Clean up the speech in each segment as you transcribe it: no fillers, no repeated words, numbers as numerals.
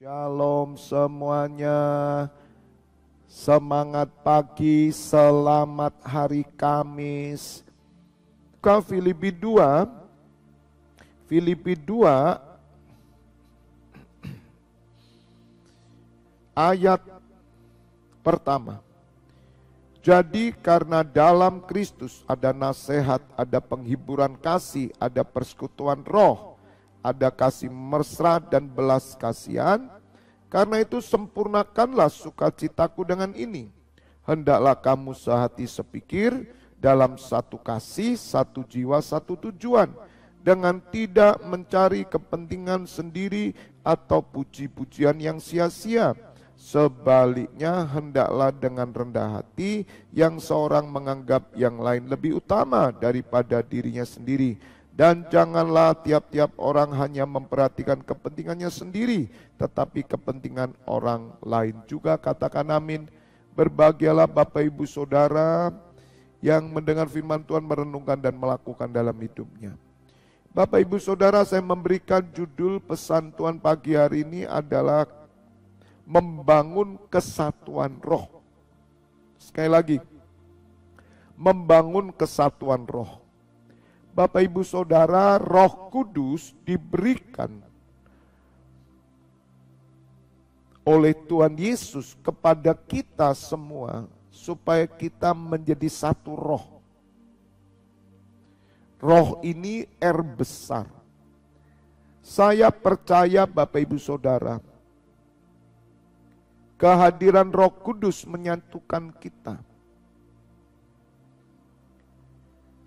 Shalom semuanya, semangat pagi, selamat hari Kamis. Filipi 2 ayat pertama. Jadi karena dalam Kristus ada nasihat, ada penghiburan kasih, ada persekutuan roh, ada kasih mesra dan belas kasihan. Karena itu sempurnakanlah sukacitaku dengan ini. Hendaklah kamu sehati sepikir, dalam satu kasih, satu jiwa, satu tujuan, dengan tidak mencari kepentingan sendiri atau puji-pujian yang sia-sia. Sebaliknya hendaklah dengan rendah hati yang seorang menganggap yang lain lebih utama daripada dirinya sendiri. Dan janganlah tiap-tiap orang hanya memperhatikan kepentingannya sendiri, tetapi kepentingan orang lain juga. Katakan amin. Berbahagialah Bapak Ibu Saudara yang mendengar firman Tuhan, merenungkan dan melakukan dalam hidupnya. Bapak Ibu Saudara, saya memberikan judul pesan Tuhan pagi hari ini adalah membangun kesatuan roh. Sekali lagi, membangun kesatuan roh. Bapak Ibu Saudara, Roh Kudus diberikan oleh Tuhan Yesus kepada kita semua supaya kita menjadi satu roh. Roh ini besar. Saya percaya Bapak Ibu Saudara, kehadiran Roh Kudus menyatukan kita.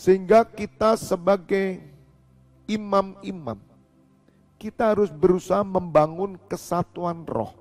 Sehingga kita sebagai imam-imam, kita harus berusaha membangun kesatuan roh.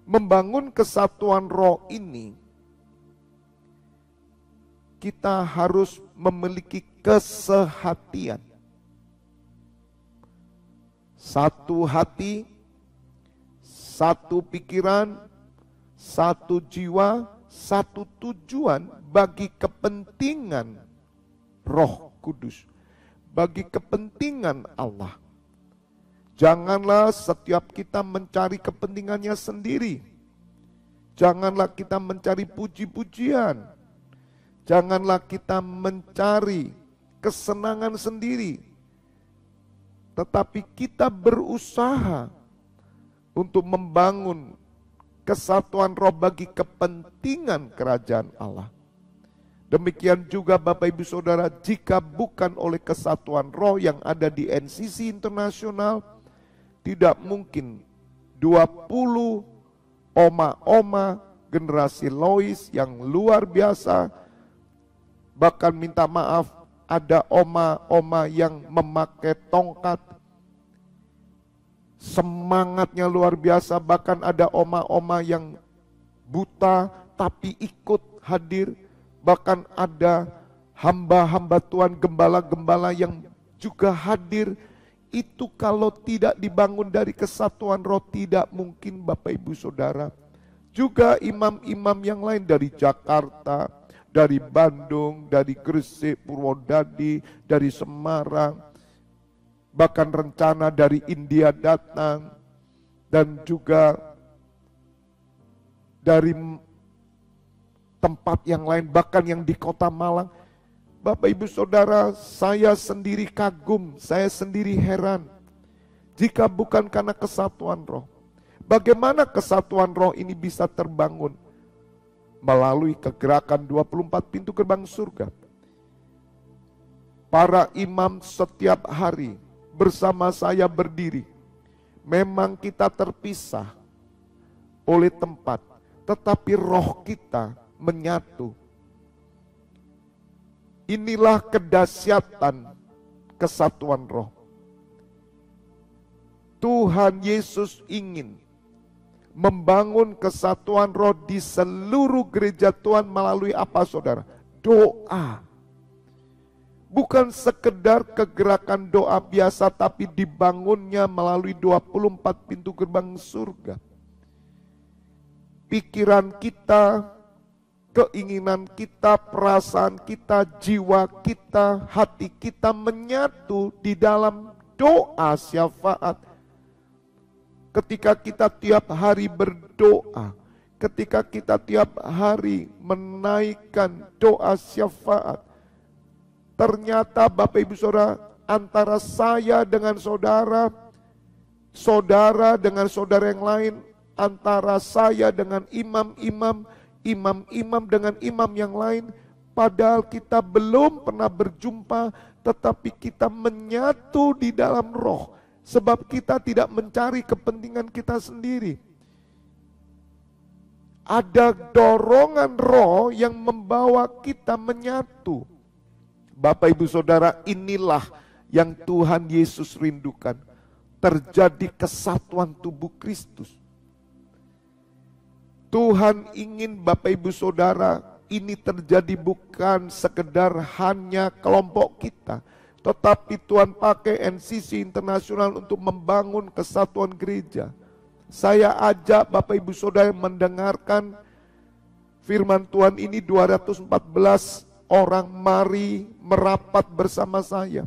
Membangun kesatuan roh ini, kita harus memiliki kesehatian. Satu hati, satu pikiran, satu jiwa, satu tujuan bagi kepentingan Roh Kudus, bagi kepentingan Allah. Janganlah setiap kita mencari kepentingannya sendiri. Janganlah kita mencari puji-pujian. Janganlah kita mencari kesenangan sendiri. Tetapi kita berusaha untuk membangun kesatuan roh bagi kepentingan kerajaan Allah. Demikian juga Bapak Ibu Saudara, jika bukan oleh kesatuan roh yang ada di NCC Internasional, tidak mungkin 20 oma-oma generasi Lois yang luar biasa. Bahkan minta maaf, ada oma-oma yang memakai tongkat, semangatnya luar biasa. Bahkan ada oma-oma yang buta tapi ikut hadir. Bahkan ada hamba-hamba Tuhan, gembala-gembala yang juga hadir. Itu kalau tidak dibangun dari kesatuan roh tidak mungkin Bapak Ibu Saudara. Juga imam-imam yang lain dari Jakarta, dari Bandung, dari Gresik, Purwodadi, dari Semarang, bahkan rencana dari India datang, dan juga dari tempat yang lain, bahkan yang di kota Malang. Bapak Ibu Saudara, saya sendiri kagum, saya sendiri heran. Jika bukan karena kesatuan roh, bagaimana kesatuan roh ini bisa terbangun? Melalui kegerakan 24 pintu gerbang surga. Para imam setiap hari bersama saya berdiri. Memang kita terpisah oleh tempat, tetapi roh kita menyatu. Inilah kedahsyatan kesatuan roh. Tuhan Yesus ingin membangun kesatuan roh di seluruh gereja Tuhan melalui apa saudara? Doa. Bukan sekedar kegerakan doa biasa, tapi dibangunnya melalui 24 pintu gerbang surga. Pikiran kita, keinginan kita, perasaan kita, jiwa kita, hati kita menyatu di dalam doa syafaat. ketika kita tiap hari berdoa, ketika kita tiap hari menaikkan doa syafaat, ternyata Bapak Ibu Saudara, antara saya dengan saudara, saudara dengan saudara yang lain, antara saya dengan imam-imam, imam-imam dengan imam yang lain, padahal kita belum pernah berjumpa, tetapi kita menyatu di dalam roh, sebab kita tidak mencari kepentingan kita sendiri. Ada dorongan roh yang membawa kita menyatu. Bapak Ibu Saudara, inilah yang Tuhan Yesus rindukan. Terjadi kesatuan tubuh Kristus. Tuhan ingin Bapak Ibu Saudara, ini terjadi bukan sekedar hanya kelompok kita, tetapi Tuhan pakai NCC Internasional untuk membangun kesatuan gereja. Saya ajak Bapak Ibu Saudara mendengarkan firman Tuhan ini, 214 orang mari merapat bersama saya.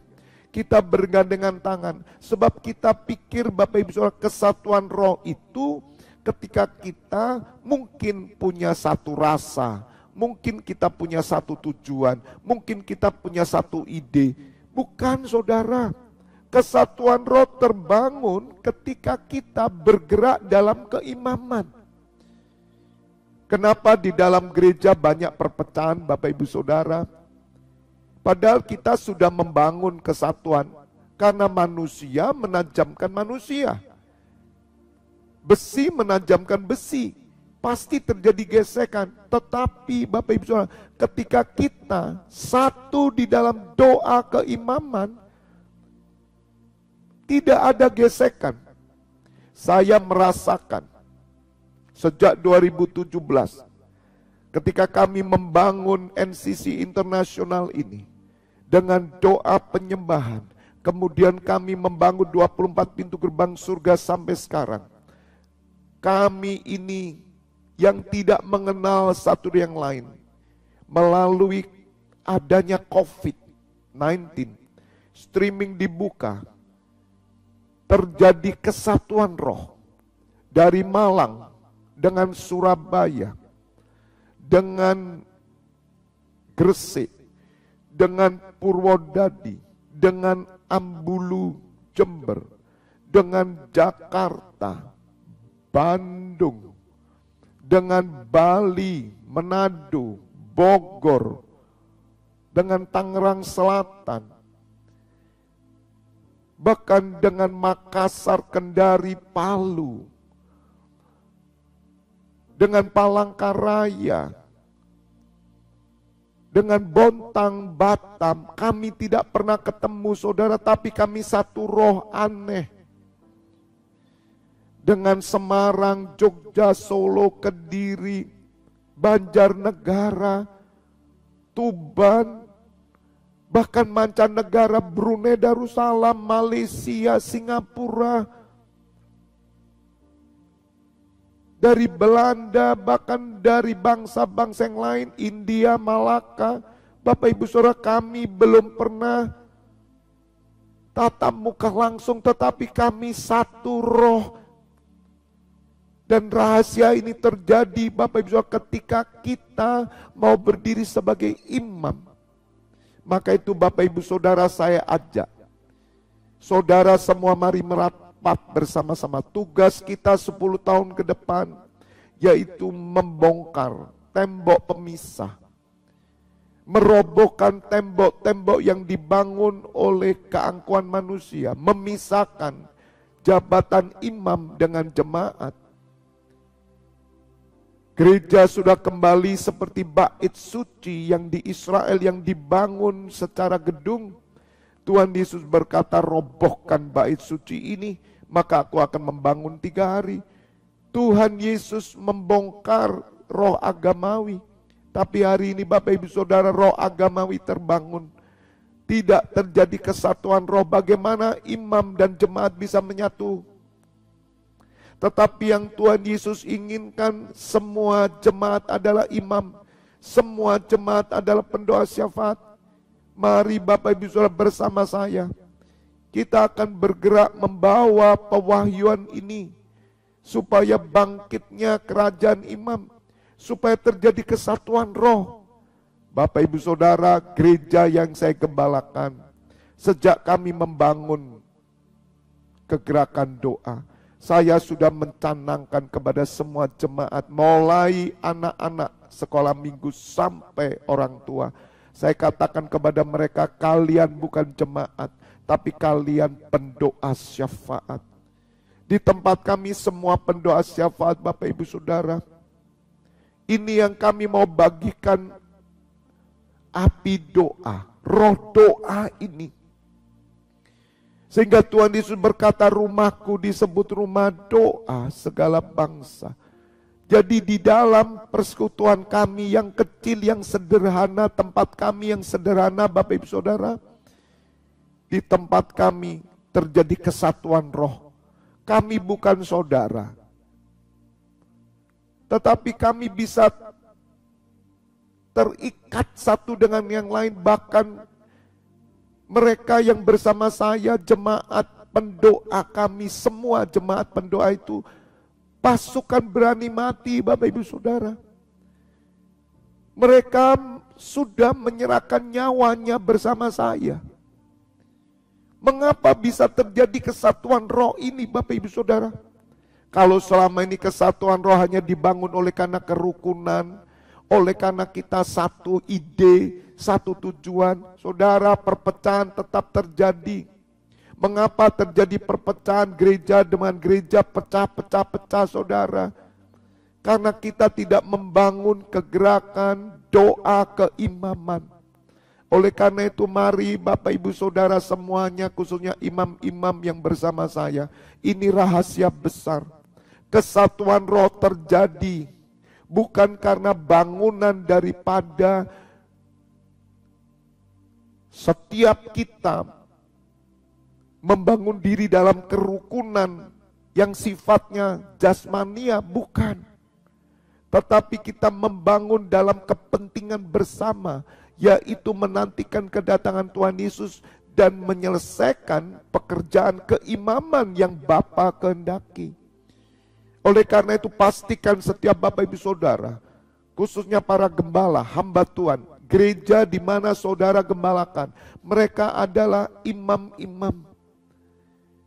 Kita bergandengan tangan, sebab kita pikir Bapak Ibu Saudara, kesatuan roh itu ketika kita mungkin punya satu rasa, mungkin kita punya satu tujuan, mungkin kita punya satu ide. Bukan saudara, kesatuan roh terbangun ketika kita bergerak dalam keimaman. Kenapa di dalam gereja banyak perpecahan Bapak Ibu Saudara? Padahal kita sudah membangun kesatuan, karena manusia menajamkan manusia. Besi menajamkan besi, pasti terjadi gesekan. Tetapi Bapak Ibu Saudara, ketika kita satu di dalam doa keimaman, tidak ada gesekan. Saya merasakan sejak 2017, ketika kami membangun NCC Internasional ini, dengan doa penyembahan, kemudian kami membangun 24 pintu gerbang surga sampai sekarang. Kami ini yang tidak mengenal satu yang lain, melalui adanya COVID-19, streaming dibuka, terjadi kesatuan roh dari Malang dengan Surabaya, dengan Gresik, dengan Purwodadi, dengan Ambulu, Jember, dengan Jakarta, Bandung, dengan Bali, Manado, Bogor, dengan Tangerang Selatan, bahkan dengan Makassar, Kendari, Palu, dengan Palangkaraya, dengan Bontang, Batam. Kami tidak pernah ketemu saudara, tapi kami satu roh aneh. Dengan Semarang, Jogja, Solo, Kediri, Banjarnegara, Tuban, bahkan mancanegara, Brunei Darussalam, Malaysia, Singapura, dari Belanda, bahkan dari bangsa-bangsa yang lain, India, Malaka. Bapak Ibu Saudara, kami belum pernah tatap muka langsung, tetapi kami satu roh. Dan rahasia ini terjadi Bapak Ibu Saudara ketika kita mau berdiri sebagai imam. Maka itu Bapak Ibu Saudara, saya ajak saudara semua mari merapat bersama-sama. Tugas kita 10 tahun ke depan yaitu membongkar tembok pemisah, merobohkan tembok-tembok yang dibangun oleh keangkuhan manusia, memisahkan jabatan imam dengan jemaat. Gereja sudah kembali seperti bait suci yang di Israel yang dibangun secara gedung. Tuhan Yesus berkata, robohkan bait suci ini, maka aku akan membangun 3 hari. Tuhan Yesus membongkar roh agamawi. Tapi hari ini Bapak Ibu Saudara, roh agamawi terbangun. Tidak terjadi kesatuan roh. Bagaimana imam dan jemaat bisa menyatu? Tetapi yang Tuhan Yesus inginkan, semua jemaat adalah imam, semua jemaat adalah pendoa syafaat. Mari Bapak Ibu Saudara bersama saya, kita akan bergerak membawa pewahyuan ini supaya bangkitnya kerajaan imam, supaya terjadi kesatuan roh. Bapak Ibu Saudara, gereja yang saya gembalakan, sejak kami membangun kegerakan doa, saya sudah mencanangkan kepada semua jemaat, mulai anak-anak sekolah minggu sampai orang tua. Saya katakan kepada mereka, kalian bukan jemaat, tapi kalian pendoa syafaat. Di tempat kami semua pendoa syafaat, Bapak Ibu Saudara. Ini yang kami mau bagikan, api doa, roh doa ini. Sehingga Tuhan Yesus berkata, rumahku disebut rumah doa segala bangsa. Jadi di dalam persekutuan kami yang kecil, yang sederhana, tempat kami yang sederhana, Bapak Ibu Saudara, di tempat kami terjadi kesatuan roh. Kami bukan saudara, tetapi kami bisa terikat satu dengan yang lain. Bahkan mereka yang bersama saya, jemaat pendoa kami, semua jemaat pendoa itu pasukan berani mati, Bapak Ibu Saudara. Mereka sudah menyerahkan nyawanya bersama saya. Mengapa bisa terjadi kesatuan roh ini, Bapak Ibu Saudara? Kalau selama ini kesatuan roh hanya dibangun oleh karena kerukunan, oleh karena kita satu ide, satu tujuan, saudara, perpecahan tetap terjadi. Mengapa terjadi perpecahan gereja dengan gereja pecah-pecah, saudara? Karena kita tidak membangun kegerakan doa keimaman. Oleh karena itu mari Bapak Ibu Saudara semuanya, khususnya imam-imam yang bersama saya, ini rahasia besar. Kesatuan roh terjadi bukan karena bangunan daripada setiap kita membangun diri dalam kerukunan yang sifatnya jasmania, bukan. Tetapi kita membangun dalam kepentingan bersama, yaitu menantikan kedatangan Tuhan Yesus dan menyelesaikan pekerjaan keimaman yang Bapa kehendaki. Oleh karena itu pastikan setiap Bapak Ibu Saudara, khususnya para gembala, hamba Tuhan, gereja di mana saudara gembalakan, mereka adalah imam-imam.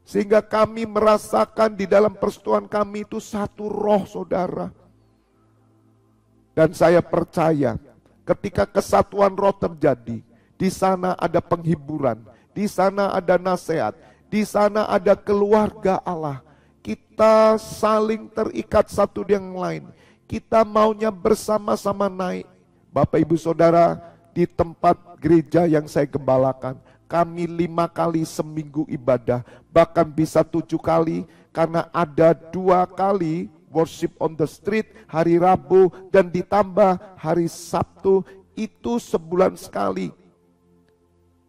Sehingga kami merasakan di dalam persekutuan kami itu satu roh, saudara. Dan saya percaya ketika kesatuan roh terjadi, di sana ada penghiburan, di sana ada nasihat, di sana ada keluarga Allah. Kita saling terikat satu dengan lain. Kita maunya bersama-sama naik. Bapak Ibu Saudara, di tempat gereja yang saya gembalakan, kami 5 kali seminggu ibadah, bahkan bisa 7 kali, karena ada 2 kali worship on the street, hari Rabu, dan ditambah hari Sabtu, itu sebulan sekali.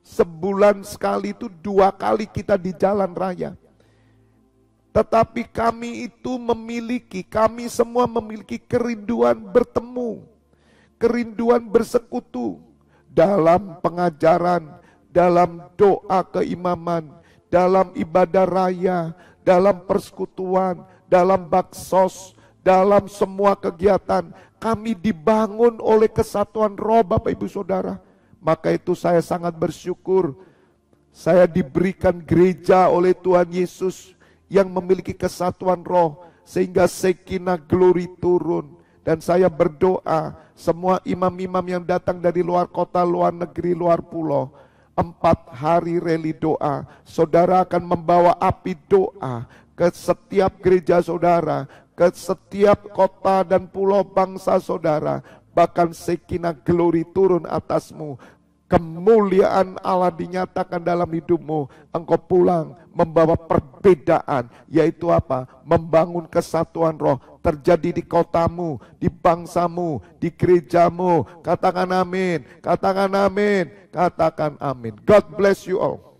Sebulan sekali itu 2 kali kita di jalan raya. Tetapi kami itu kami semua memiliki kerinduan bertemu, kerinduan bersekutu dalam pengajaran, dalam doa keimaman, dalam ibadah raya, dalam persekutuan, dalam baksos, dalam semua kegiatan. Kami dibangun oleh kesatuan roh, Bapak Ibu Saudara. Maka itu saya sangat bersyukur, saya diberikan gereja oleh Tuhan Yesus yang memiliki kesatuan roh, sehingga Shekinah glory turun. Dan saya berdoa, semua imam-imam yang datang dari luar kota, luar negeri, luar pulau, 4 hari reli doa, saudara akan membawa api doa ke setiap gereja saudara, ke setiap kota dan pulau bangsa saudara. Bahkan Shekinah glory turun atasmu, kemuliaan Allah dinyatakan dalam hidupmu. Engkau pulang membawa perbedaan, yaitu apa? Membangun kesatuan roh terjadi di kotamu, di bangsamu, di gerejamu. Katakan amin, katakan amin, katakan amin. God bless you all.